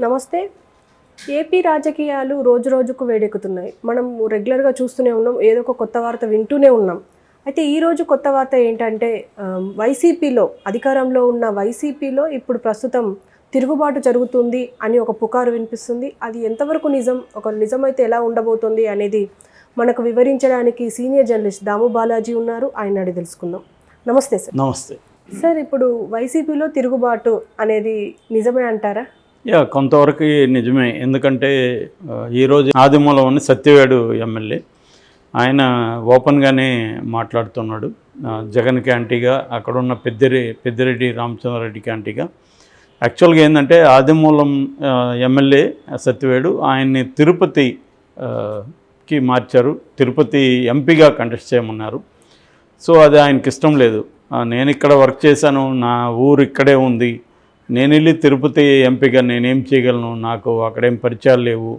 నమస్తే. ఏపీ రాజకీయాలు రోజు రోజుకు వేడెక్కుతున్నాయి. మనం రెగ్యులర్గా చూస్తూనే ఉన్నాం, ఏదో ఒక కొత్త వార్త వింటూనే ఉన్నాం. అయితే ఈరోజు కొత్త వార్త ఏంటంటే వైసీపీలో, అధికారంలో ఉన్న వైసీపీలో ఇప్పుడు ప్రస్తుతం తిరుగుబాటు జరుగుతుంది అని ఒక పుకారు వినిపిస్తుంది. అది ఎంతవరకు నిజం, ఒక నిజమైతే ఎలా ఉండబోతుంది అనేది మనకు వివరించడానికి సీనియర్ జర్నలిస్ట్ దాము బాలాజీ ఉన్నారు. ఆయన అడిగి తెలుసుకుందాం. నమస్తే సార్. నమస్తే సార్, ఇప్పుడు వైసీపీలో తిరుగుబాటు అనేది నిజమే అంటారా? కొంతవరకు నిజమే. ఎందుకంటే ఈరోజు ఆదిమూలం సత్యవేడు ఎమ్మెల్యే ఆయన ఓపెన్గానే మాట్లాడుతున్నాడు. జగన్కి యాంటీగా, అక్కడున్న పెద్దిరెడ్డి రామచంద్రారెడ్డికి యాంటీగా. యాక్చువల్గా ఏంటంటే ఆదిమూలం ఎమ్మెల్యే సత్యవేడు ఆయన్ని తిరుపతికి మార్చారు, తిరుపతి ఎంపీగా కంటెస్ట్ చేయమన్నారు. సో అది ఆయనకి ఇష్టం లేదు. నేను ఇక్కడ వర్క్ చేశాను, నా ఊరు ఇక్కడే ఉంది, నేను వెళ్ళి తిరుపతి ఎంపీగా నేనేం చేయగలను, నాకు అక్కడేం పరిచయాలు లేవు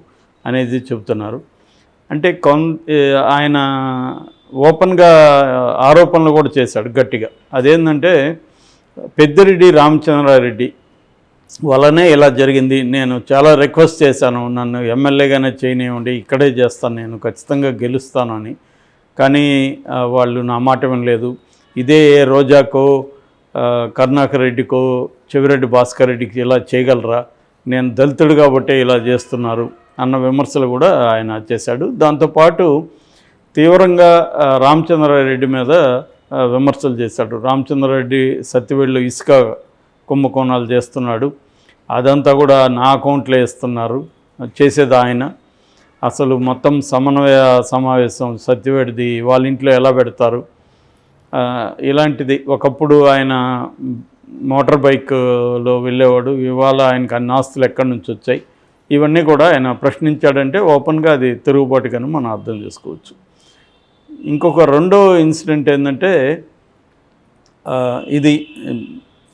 అనేది చెబుతున్నారు. అంటే ఆయన ఓపెన్గా ఆరోపణలు కూడా చేశాడు గట్టిగా. అదేంటంటే పెద్దిరెడ్డి రామచంద్రారెడ్డి వల్లనే ఇలా జరిగింది, నేను చాలా రిక్వెస్ట్ చేశాను, నన్ను ఎమ్మెల్యేగానే చేయనివ్వండి, ఇక్కడే చేస్తాను, నేను ఖచ్చితంగా గెలుస్తాను అని. కానీ వాళ్ళు నా మాట వినలేదు. ఇదే రోజాకో కరుణాకర్ రెడ్డికో చెవిరెడ్డి భాస్కర్ రెడ్డికి ఇలా చేయగలరా, నేను దళితుడు కాబట్టే ఇలా చేస్తున్నారు అన్న విమర్శలు కూడా ఆయన చేశాడు. దాంతోపాటు తీవ్రంగా రామచంద్రారెడ్డి మీద విమర్శలు చేశాడు. రామచంద్రారెడ్డి సత్యవేడులో ఇసుక కుంభకోణాలు చేస్తున్నాడు, అదంతా కూడా నా అకౌంట్లో వేస్తున్నారు, చేసేది ఆయన. అసలు మొత్తం సమన్వయ సమావేశం సత్యవేడిది వాళ్ళ ఇంట్లో ఎలా పెడతారు, ఇలాంటిది. ఒకప్పుడు ఆయన మోటార్ బైక్లో వెళ్ళేవాడు, ఇవాళ ఆయనకు అన్ని ఆస్తులు ఎక్కడి నుంచి వచ్చాయి, ఇవన్నీ కూడా ఆయన ప్రశ్నించాడంటే ఓపెన్గా అది తిరుగుబాటుగానే మనం అర్థం చేసుకోవచ్చు. ఇంకొక రెండో ఇన్సిడెంట్ ఏంటంటే ఇది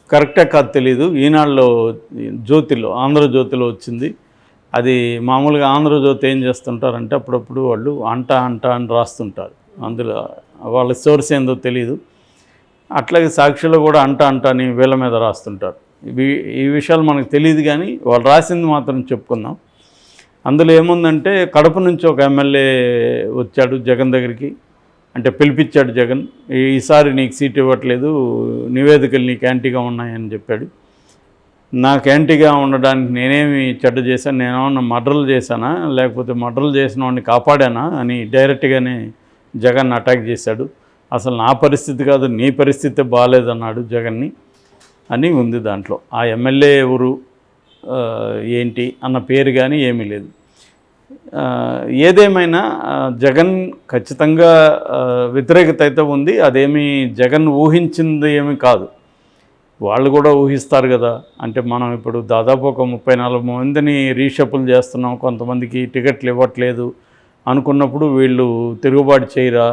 కరెక్టే కాదు తెలీదు, ఈనాడులో జ్యోతిలో ఆంధ్రజ్యోతిలో వచ్చింది. అది మామూలుగా ఆంధ్రజ్యోతి ఏం చేస్తుంటారంటే అప్పుడప్పుడు వాళ్ళు అంట అని రాస్తుంటారు, అందులో వాళ్ళ సోర్స్ ఏందో తెలీదు. అట్లాగే సాక్షిలో కూడా అంట అని వీళ్ళ మీద రాస్తుంటారు. ఈ విషయాలు మనకు తెలియదు, కానీ వాళ్ళు రాసింది మాత్రం చెప్పుకుందాం. అందులో ఏముందంటే కడప నుంచి ఒక ఎమ్మెల్యే వచ్చాడు జగన్ దగ్గరికి, అంటే పిలిపించాడు జగన్, ఈసారి నీకు సీట్ ఇవ్వట్లేదు, నివేదికలు నీకు యాంటీగా ఉన్నాయని చెప్పాడు. నాకు యాంటీగా ఉండడానికి నేనేమి చెడ్డ చేశాను, నేనేమన్నా మర్డర్లు చేశానా, లేకపోతే మర్డర్లు చేసిన వాడిని కాపాడానా అని డైరెక్ట్గానే జగన్ అటాక్ చేశాడు. అసలు నా పరిస్థితి కాదు, నీ పరిస్థితి బాగాలేదన్నాడు జగన్ని అని ఉంది దాంట్లో. ఆ ఎమ్మెల్యే ఎవరు ఏంటి అన్న పేరు కానీ ఏమీ లేదు. ఏదేమైనా జగన్ ఖచ్చితంగా వ్యతిరేకత అయితే ఉంది. అదేమీ జగన్ ఊహించింది ఏమీ కాదు, వాళ్ళు కూడా ఊహిస్తారు కదా. అంటే మనం ఇప్పుడు దాదాపు ఒక 34 మందిని రీషఫుల్ చేస్తున్నాం, కొంతమందికి టికెట్లు ఇవ్వట్లేదు అనుకున్నప్పుడు వీళ్ళు తిరుగుబాటు చేయరా,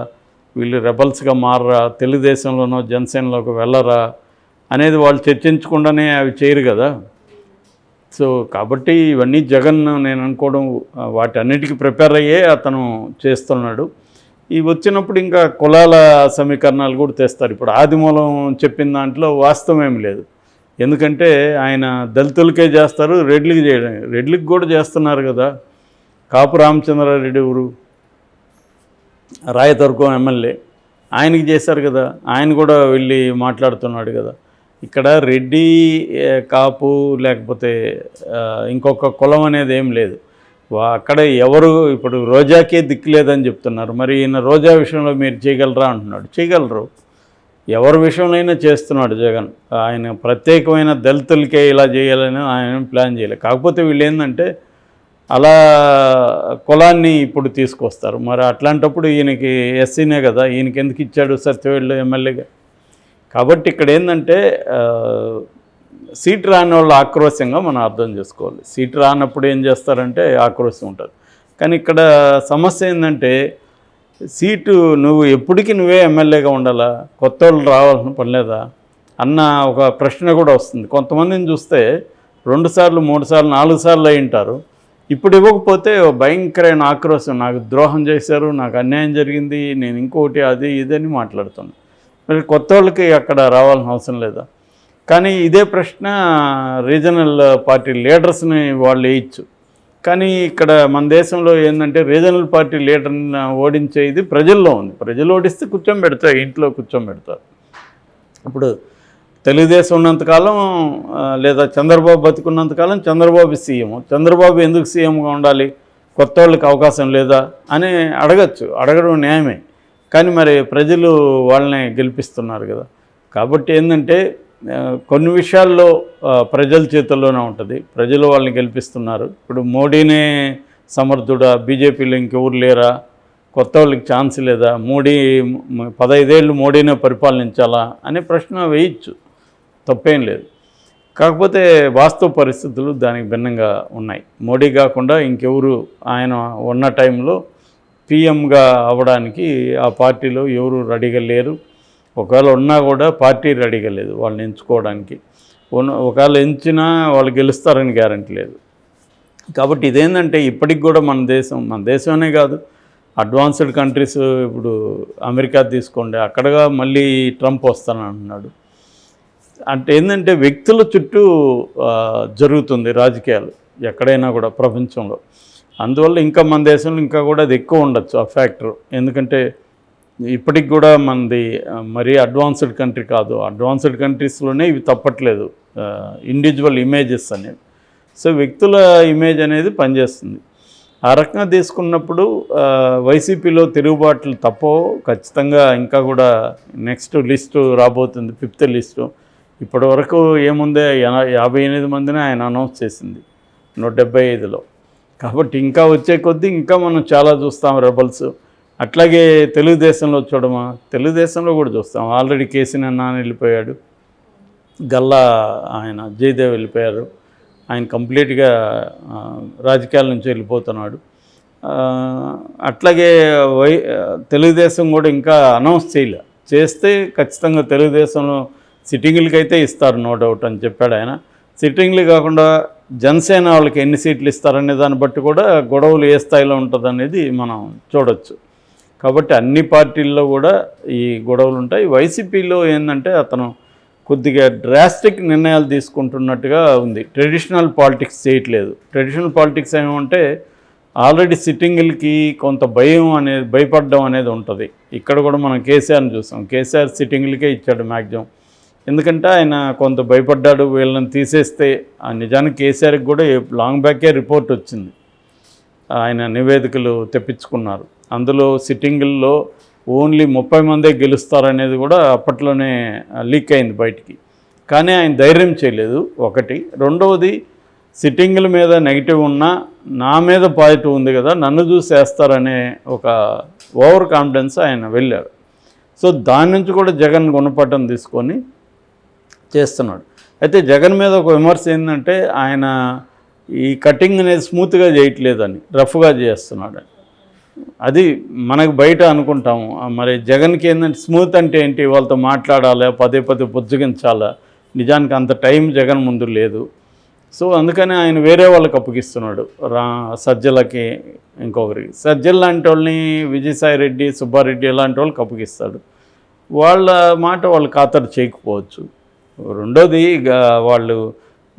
వీళ్ళు రెబల్స్గా మారరా, తెలుగుదేశంలోనో జనసేనలోకి వెళ్ళరా అనేది వాళ్ళు చర్చించకుండానే అవి చేయరు కదా. సో కాబట్టి ఇవన్నీ జగన్ నేను అనుకోవడం వాటన్నిటికీ ప్రిపేర్ అయ్యే అతను చేస్తున్నాడు. ఇవి వచ్చినప్పుడు ఇంకా కులాల సమీకరణాలు కూడా తెస్తారు. ఇప్పుడు ఆదిమూలం చెప్పిన దాంట్లో వాస్తవం ఏమి లేదు, ఎందుకంటే ఆయన దళితులకే చేస్తారు, రెడ్లకి చేయడం, రెడ్లకి కూడా చేస్తున్నారు కదా. కాపు రామచంద్రారెడ్డి ఊరు రాయతర్కం ఎమ్మెల్యే, ఆయనకి చేశారు కదా, ఆయన కూడా వెళ్ళి మాట్లాడుతున్నాడు కదా. ఇక్కడ రెడ్డి కాపు లేకపోతే ఇంకొక కులం అనేది ఏం లేదు. అక్కడ ఎవరు ఇప్పుడు రోజాకే దిక్కు లేదని చెప్తున్నారు, మరి ఈయన రోజా విషయంలో మీరు చేయగలరా అంటున్నాడు. చేయగలరు, ఎవరి విషయంలో చేస్తున్నాడు జగన్. ఆయన ప్రత్యేకమైన దళితులకే ఇలా చేయాలని ఆయన ప్లాన్ చేయలేదు. కాకపోతే వీళ్ళు ఏంటంటే అలా కులాన్ని ఇప్పుడు తీసుకొస్తారు. మరి అట్లాంటప్పుడు ఈయనకి ఎస్సీనే కదా, ఈయనకి ఎందుకు ఇచ్చాడు సత్యవేడులో ఎమ్మెల్యేగా. కాబట్టి ఇక్కడ ఏంటంటే సీటు రాని వాళ్ళు ఆక్రోశంగా మనం అర్థం చేసుకోవాలి. సీటు రానప్పుడు ఏం చేస్తారంటే ఆక్రోశం ఉంటుంది. కానీ ఇక్కడ సమస్య ఏంటంటే సీటు నువ్వు ఎప్పటికీ నువ్వే ఎమ్మెల్యేగా ఉండాలా, కొత్త వాళ్ళు రావాల్సిన పని లేదా అన్న ఒక ప్రశ్న కూడా వస్తుంది. కొంతమందిని చూస్తే 2 సార్లు 3 సార్లు 4 సార్లు అయి ఉంటారు, ఇప్పుడు ఇవ్వకపోతే భయంకరమైన ఆక్రోశం, నాకు ద్రోహం చేశారు, నాకు అన్యాయం జరిగింది, నేను ఇంకోటి అది ఇదని మాట్లాడుతున్నాను. మరి కొత్త వాళ్ళకి అక్కడ రావాల్సిన అవసరం లేదా? కానీ ఇదే ప్రశ్న రీజనల్ పార్టీ లీడర్స్ని వాళ్ళు వేయచ్చు. కానీ ఇక్కడ మన దేశంలో ఏంటంటే రీజనల్ పార్టీ లీడర్ని ఓడించేది ప్రజల్లో ఉంది. ప్రజలు ఓడిస్తే కూర్చోబెడతారు, ఇంట్లో కూర్చోబెడతారు. ఇప్పుడు తెలుగుదేశం ఉన్నంతకాలం లేదా చంద్రబాబు బతుకున్నంతకాలం చంద్రబాబు సీఎం. చంద్రబాబు ఎందుకు సీఎంగా ఉండాలి, కొత్త వాళ్ళకి అవకాశం లేదా అని అడగచ్చు, అడగడం న్యాయమే. కానీ మరి ప్రజలు వాళ్ళని గెలిపిస్తున్నారు కదా. కాబట్టి ఏంటంటే కొన్ని విషయాల్లో ప్రజల చేతుల్లోనే ఉంటుంది, ప్రజలు వాళ్ళని గెలిపిస్తున్నారు. ఇప్పుడు మోడీనే సమర్థుడా, బీజేపీలో ఇంకెవరు లేరా, కొత్త వాళ్ళకి ఛాన్స్ లేదా, మోడీ 15 ఏళ్ళు మోడీనే పరిపాలించాలా అనే ప్రశ్న వేయచ్చు, తప్పేం లేదు. కాకపోతే వాస్తవ పరిస్థితులు దానికి భిన్నంగా ఉన్నాయి. మోడీ కాకుండా ఇంకెవరు ఆయన ఉన్న టైంలో పీఎంగా అవ్వడానికి ఆ పార్టీలో ఎవరు రెడీగా లేరు. ఒకవేళ ఉన్నా కూడా పార్టీ రెడీగా లేదు వాళ్ళని ఎంచుకోవడానికి. ఒకవేళ ఎంచినా వాళ్ళు గెలుస్తారని గ్యారంటీ లేదు. కాబట్టి ఇదేంటంటే ఇప్పటికి కూడా మన దేశమే కాదు, అడ్వాన్స్డ్ కంట్రీస్, ఇప్పుడు అమెరికా తీసుకోండి, అక్కడగా మళ్ళీ ట్రంప్ వస్తానంటున్నాడు. అంటే ఏంటంటే వ్యక్తుల చుట్టూ జరుగుతుంది రాజకీయాలు ఎక్కడైనా కూడా ప్రపంచంలో. అందువల్ల ఇంకా మన దేశంలో ఇంకా కూడా అది ఎక్కువ ఉండొచ్చు ఆ ఫ్యాక్టర్. ఎందుకంటే ఇప్పటికి కూడా మనది మరీ అడ్వాన్స్డ్ కంట్రీ కాదు. అడ్వాన్స్డ్ కంట్రీస్లోనే ఇవి తప్పట్లేదు, ఇండివిజువల్ ఇమేజెస్ అనేవి. సో వ్యక్తుల ఇమేజ్ అనేది పనిచేస్తుంది. ఆ రకంగా తీసుకున్నప్పుడు వైసీపీలో తిరుగుబాట్లు తప్పవు ఖచ్చితంగా. ఇంకా కూడా నెక్స్ట్ లిస్టు రాబోతుంది, 5th లిస్టు. ఇప్పటి వరకు ఏముందే 58 మందిని ఆయన అనౌన్స్ చేసింది 175లో. కాబట్టి ఇంకా వచ్చే కొద్దీ ఇంకా మనం చాలా చూస్తాం రెబల్స్. అట్లాగే తెలుగుదేశంలో చూడమా, తెలుగుదేశంలో కూడా చూస్తాం. ఆల్రెడీ కేసీఆర్ వెళ్ళిపోయాడు, గల్లా ఆయన జయదేవ్ వెళ్ళిపోయారు. ఆయన కంప్లీట్గా రాజకీయాల నుంచి వెళ్ళిపోతున్నాడు. అట్లాగే తెలుగుదేశం కూడా ఇంకా అనౌన్స్ చేయలే. చేస్తే ఖచ్చితంగా తెలుగుదేశంలో సిట్టింగ్లకి అయితే ఇస్తారు, నో డౌట్ అని చెప్పాడు ఆయన. సిట్టింగ్లు కాకుండా జనసేన వాళ్ళకి ఎన్ని సీట్లు ఇస్తారనే దాన్ని బట్టి కూడా గొడవలు ఏ స్థాయిలో ఉంటుందనేది మనం చూడొచ్చు. కాబట్టి అన్ని పార్టీల్లో కూడా ఈ గొడవలు ఉంటాయి. వైసీపీలో ఏంటంటే అతను కొద్దిగా డ్రాస్టిక్ నిర్ణయాలు తీసుకుంటున్నట్టుగా ఉంది. ట్రెడిషనల్ పాలిటిక్స్ చేయట్లేదు. ట్రెడిషనల్ పాలిటిక్స్ ఏమంటే ఆల్రెడీ సిట్టింగులకి కొంత భయపడడం అనేది ఉంటుంది. ఇక్కడ కూడా మనం కేసీఆర్ని చూసాం. కేసీఆర్ సిట్టింగులకే ఇచ్చాడు మ్యాక్సిమం. ఎందుకంటే ఆయన కొంత భయపడ్డాడు, వీళ్ళని తీసేస్తే. నిజానికి కేసీఆర్కి కూడా లాంగ్ బ్యాకే రిపోర్ట్ వచ్చింది, ఆయన నివేదికలు తెప్పించుకున్నారు. అందులో సిట్టింగుల్లో ఓన్లీ 30 మందే గెలుస్తారనేది కూడా అప్పట్లోనే లీక్ అయింది బయటికి. కానీ ఆయన ధైర్యం చేయలేదు, ఒకటి. రెండవది, సిట్టింగుల మీద నెగిటివ్ ఉన్నా నా మీద పాజిటివ్ ఉంది కదా, నన్ను చూసి వేస్తారనే ఒక ఓవర్ కాన్ఫిడెన్స్ ఆయన వెళ్ళాడు. సో దాని నుంచి కూడా జగన్ గుణపాఠం తీసుకొని చేస్తున్నాడు. అయితే జగన్ మీద ఒక విమర్శ ఏంటంటే ఆయన ఈ కటింగ్ అనేది స్మూత్గా చేయట్లేదని, రఫ్గా చేస్తున్నాడు. అది మనకు బయట అనుకుంటాము. మరి జగన్కి ఏంటంటే స్మూత్ అంటే ఏంటి, వాళ్ళతో మాట్లాడాలా, పదే బుజ్జగించాలా. నిజానికి అంత టైం జగన్ ముందు లేదు. సో అందుకని ఆయన వేరే వాళ్ళకి అప్పగిస్తున్నాడు, సజ్జలకి, ఇంకొకరికి. సజ్జల లాంటి వాళ్ళని విజయసాయి రెడ్డి, సుబ్బారెడ్డి ఇలాంటి వాళ్ళకి అప్పగిస్తాడు. వాళ్ళ మాట వాళ్ళు ఖాతరు చేయకపోవచ్చు. రెండోది, వాళ్ళు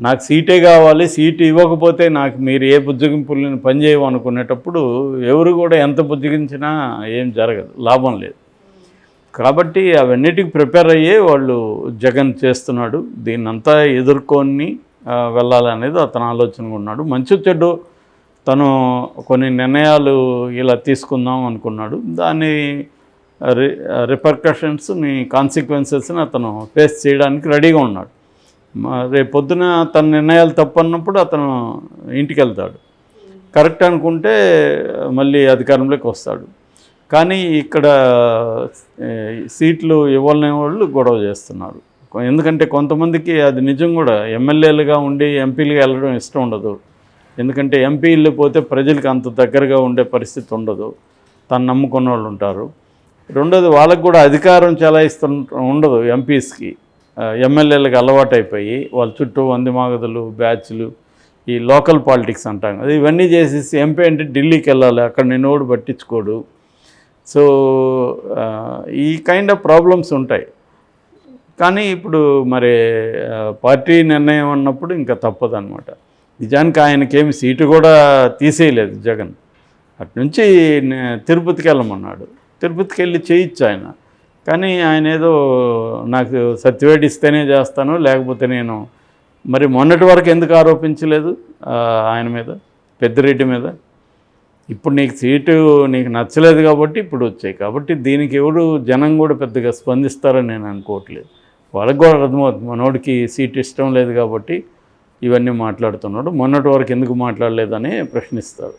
నాకు సీటే కావాలి, సీటు ఇవ్వకపోతే నాకు మీరు ఏ బుజ్జగింపులను పనిచేయవు అనుకునేటప్పుడు ఎవరు కూడా ఎంత బుజ్జగించినా ఏం జరగదు, లాభం లేదు. కాబట్టి అవన్నిటికి ప్రిపేర్ అయ్యే వాళ్ళు జగన్ చేస్తున్నాడు. దీన్నంతా ఎదుర్కొని వెళ్ళాలనేది అతను ఆలోచనగా ఉన్నాడు. మంచి చెడ్డు తను కొన్ని నిర్ణయాలు ఇలా తీసుకుందాం అనుకున్నాడు. దాని రిపర్కషన్స్ని, కాన్సిక్వెన్సెస్ని అతను ఫేస్ చేయడానికి రెడీగా ఉన్నాడు. రేపు పొద్దున తన నిర్ణయాలు తప్పన్నప్పుడు అతను ఇంటికి వెళ్తాడు. కరెక్ట్ అనుకుంటే మళ్ళీ అధికారంలోకి వస్తాడు. కానీ ఇక్కడ సీట్లు ఇవ్వలేని వాళ్ళు గొడవ చేస్తున్నారు. ఎందుకంటే కొంతమందికి అది నిజం కూడా, ఎమ్మెల్యేలుగా ఉండి ఎంపీలుగా వెళ్ళడం ఇష్టం ఉండదు. ఎందుకంటే ఎంపీ వెళ్ళిపోతే ప్రజలకు అంత దగ్గరగా ఉండే పరిస్థితి ఉండదు, తను నమ్ముకున్న వాళ్ళు ఉంటారు. రెండోది, వాళ్ళకు కూడా అధికారం ఉండదు ఎంపీస్కి. ఎమ్మెల్యేలకు అలవాటైపోయి వాళ్ళ చుట్టూ వందిమాగదులు, బ్యాచ్లు, ఈ లోకల్ పాలిటిక్స్ అంటాం కదా, ఇవన్నీ చేసేసి ఎంపీ అంటే ఢిల్లీకి వెళ్ళాలి, అక్కడ నిన్నోడు పట్టించుకోడు. సో ఈ కైండ్ ఆఫ్ ప్రాబ్లమ్స్ ఉంటాయి. కానీ ఇప్పుడు మరి పార్టీ నిర్ణయం అన్నప్పుడు ఇంకా తప్పదన్నమాట. నిజానికి ఆయనకేమి సీటు కూడా తీసేయలేదు జగన్. అటు నుంచి తిరుపతికి వెళ్ళమన్నాడు. తిరుపతికి వెళ్ళి చేయొచ్చు ఆయన. కానీ ఆయన ఏదో నాకు సర్టిఫికేట్ ఇస్తేనే చేస్తాను, లేకపోతే నేను మరి మొన్నటి వరకు ఎందుకు ఆరోపించలేదు ఆయన మీద, పెద్దిరెడ్డి మీద? ఇప్పుడు నీకు సీటు నీకు నచ్చలేదు కాబట్టి ఇప్పుడు వచ్చాయి. కాబట్టి దీనికి ఎవరు జనం కూడా పెద్దగా స్పందిస్తారని నేను అనుకోవట్లేదు. వాళ్ళకి కూడా అర్థమవుతుంది మనోడికి సీట్ ఇష్టం లేదు కాబట్టి ఇవన్నీ మాట్లాడుతున్నాడు. మొన్నటి వరకు ఎందుకు మాట్లాడలేదని ప్రశ్నిస్తారు.